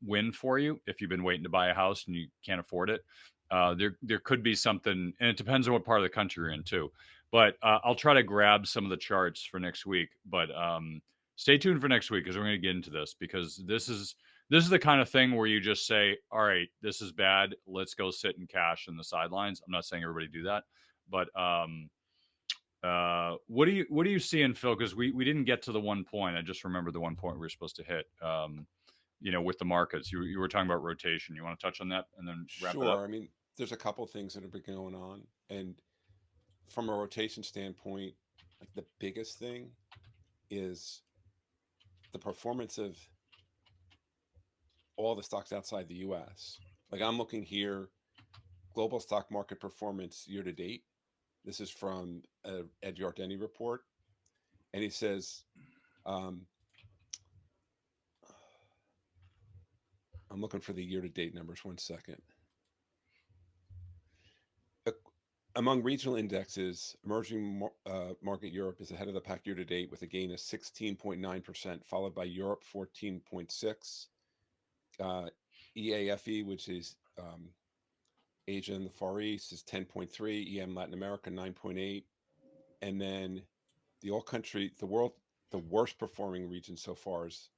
win for you if you've been waiting to buy a house and you can't afford it. There could be something, and it depends on what part of the country you're in too. But I'll try to grab some of the charts for next week. But stay tuned for next week because we're going to get into this because this is the kind of thing where you just say, all right, this is bad. Let's go sit in cash in the sidelines. I'm not saying everybody do that, but what do you see in Phil? Because we didn't get to the one point. I just remembered the one point we were supposed to hit. With the markets, you were talking about rotation. You want to touch on that and then wrap it up? Sure. I mean, there's a couple things that have been going on, and from a rotation standpoint, like the biggest thing is the performance of all the stocks outside the US. Like I'm looking here, global stock market performance year to date. This is from Ed Yardeni report, and he says, um, I'm looking for the year to date numbers. One second. Uh, Among regional indexes, market Europe is ahead of the pack year to date with a gain of 16.9%, followed by Europe 14.6, EAFE, which is Asia and the Far East, is 10.3, EM Latin America 9.8, and then the worst performing region so far is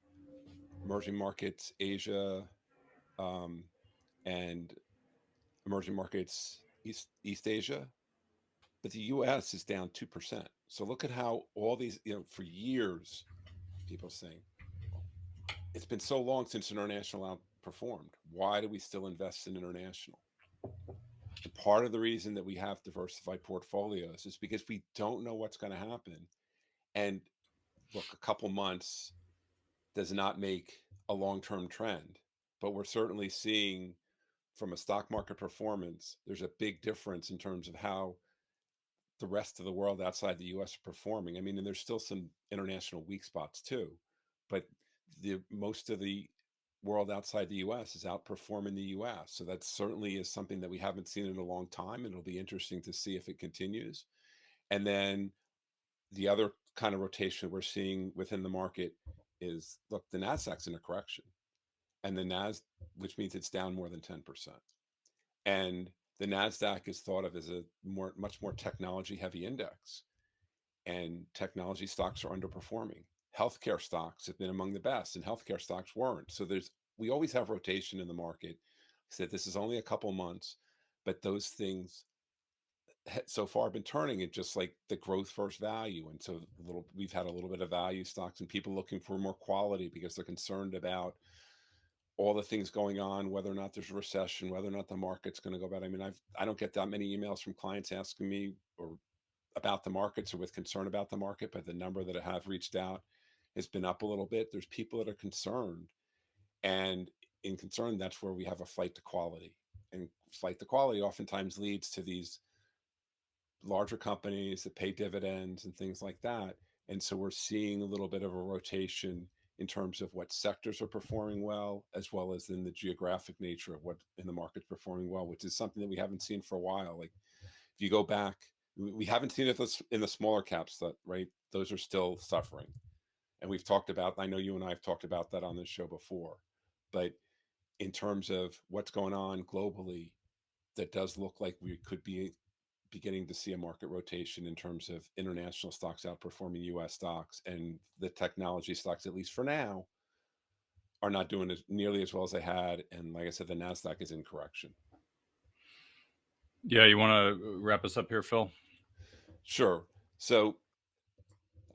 emerging markets, Asia, um, and emerging markets, East Asia. But the U.S. is down 2%. So look at how all these, for years, people saying, well, it's been so long since international outperformed. Why do we still invest in international? And part of the reason that we have diversified portfolios is because we don't know what's going to happen. And look, a couple months does not make a long-term trend, but we're certainly seeing from a stock market performance, there's a big difference in terms of how the rest of the world outside the US are performing. I mean, and there's still some international weak spots too, but the most of the world outside the US is outperforming the US. So that certainly is something that we haven't seen in a long time, and it'll be interesting to see if it continues. And then the other kind of rotation we're seeing within the market is, look, the Nasdaq's in a correction, and the which means it's down more than 10%. And the Nasdaq is thought of as a much more technology heavy index, and technology stocks are underperforming. Healthcare stocks have been among the best, and healthcare stocks weren't. So we always have rotation in the market. I said this is only a couple months, but those things so far been turning it, just like the growth versus value. And so we've had a little bit of value stocks and people looking for more quality because they're concerned about all the things going on, whether or not there's a recession, whether or not the market's going to go bad. I mean, I don't get that many emails from clients asking me or about the markets or with concern about the market, but the number that have reached out has been up a little bit. There's people that are concerned, and in concern, that's where we have a flight to quality. And flight to quality oftentimes leads to these larger companies that pay dividends and things like that. And so we're seeing a little bit of a rotation in terms of what sectors are performing well, as well as in the geographic nature of what in the market's performing well, which is something that we haven't seen for a while. Like if you go back, we haven't seen it in the smaller caps, that right, those are still suffering. And we've talked about, I know you and I have talked about that on this show before, but in terms of what's going on globally, that does look like we could be beginning to see a market rotation in terms of international stocks outperforming US stocks, and the technology stocks, at least for now, are not doing as nearly as well as they had. And like I said, the NASDAQ is in correction. Yeah, you want to wrap us up here, Phil? Sure. So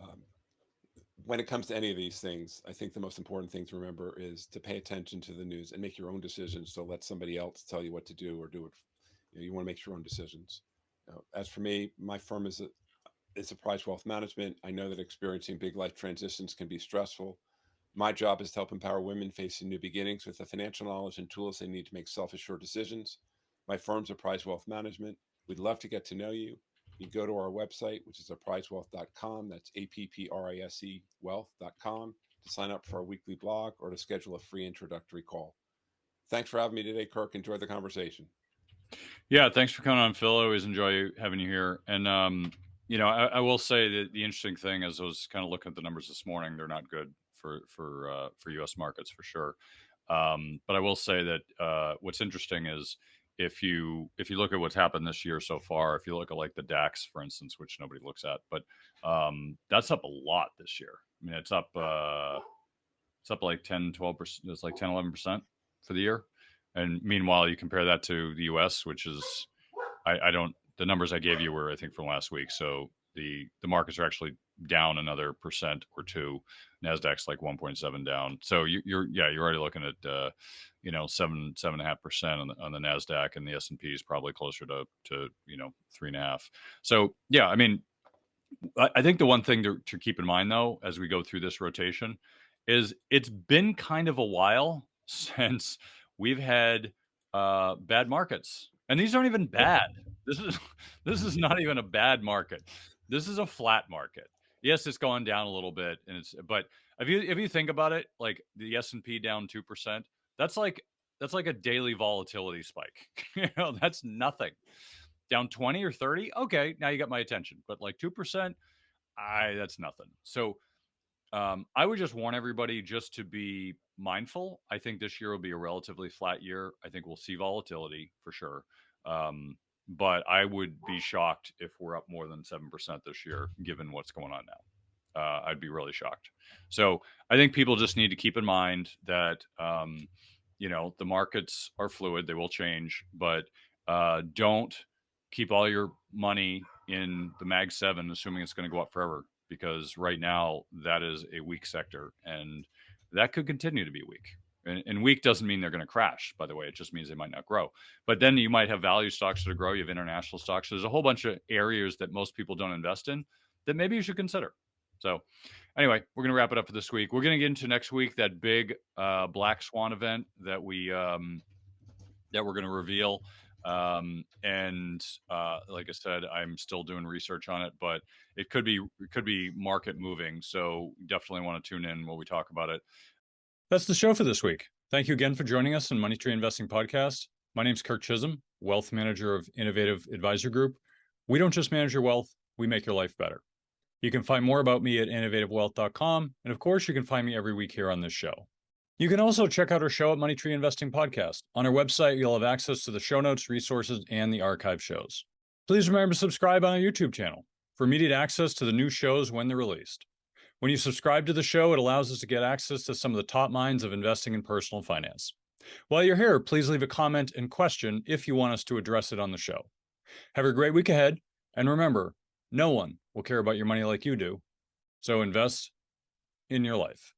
um, when it comes to any of these things, I think the most important thing to remember is to pay attention to the news and make your own decisions. So let somebody else tell you what to do or do it. You want to make your own decisions. As for me, my firm is a Prize Wealth Management. I know that experiencing big life transitions can be stressful. My job is to help empower women facing new beginnings with the financial knowledge and tools they need to make self-assured decisions. My firm's a Prize Wealth Management. We'd love to get to know you. You go to our website, which is apprisewealth.com. That's APPRISE wealth.com to sign up for our weekly blog or to schedule a free introductory call. Thanks for having me today, Kirk. Enjoy the conversation. Yeah, thanks for coming on, Phil. I always enjoy having you here. And I will say that the interesting thing is I was kind of looking at the numbers this morning. They're not good for U.S. markets for sure. But I will say that what's interesting is if you look at what's happened this year so far, if you look at like the DAX, for instance, which nobody looks at, but that's up a lot this year. I mean, it's up like 10, 12%. It's like 10, 11% for the year. And meanwhile, you compare that to the U.S., which is, I don't, the numbers I gave you were, I think, from last week. So the markets are actually down another percent or two. Nasdaq's like 1.7 down. So you're already looking at 7.5% on the Nasdaq, and the S&P is probably closer to 3.5. So yeah, I mean, I think the one thing to keep in mind though, as we go through this rotation, is it's been kind of a while since we've had bad markets, and these aren't even bad. This is not even a bad market. This is a flat market. Yes, it's gone down a little bit, but if you think about it, like the S&P down 2%, that's like a daily volatility spike. That's nothing. Down 20 or 30, okay, now you got my attention. But like 2%, that's nothing. So I would just warn everybody just to be mindful. I think this year will be a relatively flat year. I think we'll see volatility for sure. But I would be shocked if we're up more than 7% this year, given what's going on now. I'd be really shocked. So I think people just need to keep in mind that, the markets are fluid. They will change, but don't keep all your money in the Mag 7, assuming it's going to go up forever, because right now that is a weak sector, and that could continue to be weak. And weak doesn't mean they're going to crash, by the way. It just means they might not grow. But then you might have value stocks that grow. You have international stocks. So there's a whole bunch of areas that most people don't invest in that maybe you should consider. So anyway, we're going to wrap it up for this week. We're going to get into next week that big black swan event that we're going to reveal. And like I said, I'm still doing research on it, but it could be market moving. So definitely want to tune in when we talk about it. That's the show for this week. Thank you again for joining us on Money Tree Investing Podcast. My name's Kirk Chisholm, wealth manager of Innovative Advisor Group. We don't just manage your wealth, we make your life better. You can find more about me at innovativewealth.com. And of course, you can find me every week here on this show. You can also check out our show at Money Tree Investing Podcast. On our website, you'll have access to the show notes, resources, and the archive shows. Please remember to subscribe on our YouTube channel for immediate access to the new shows when they're released. When you subscribe to the show, it allows us to get access to some of the top minds of investing in personal finance. While you're here, please leave a comment and question if you want us to address it on the show. Have a great week ahead, and remember, no one will care about your money like you do, so invest in your life.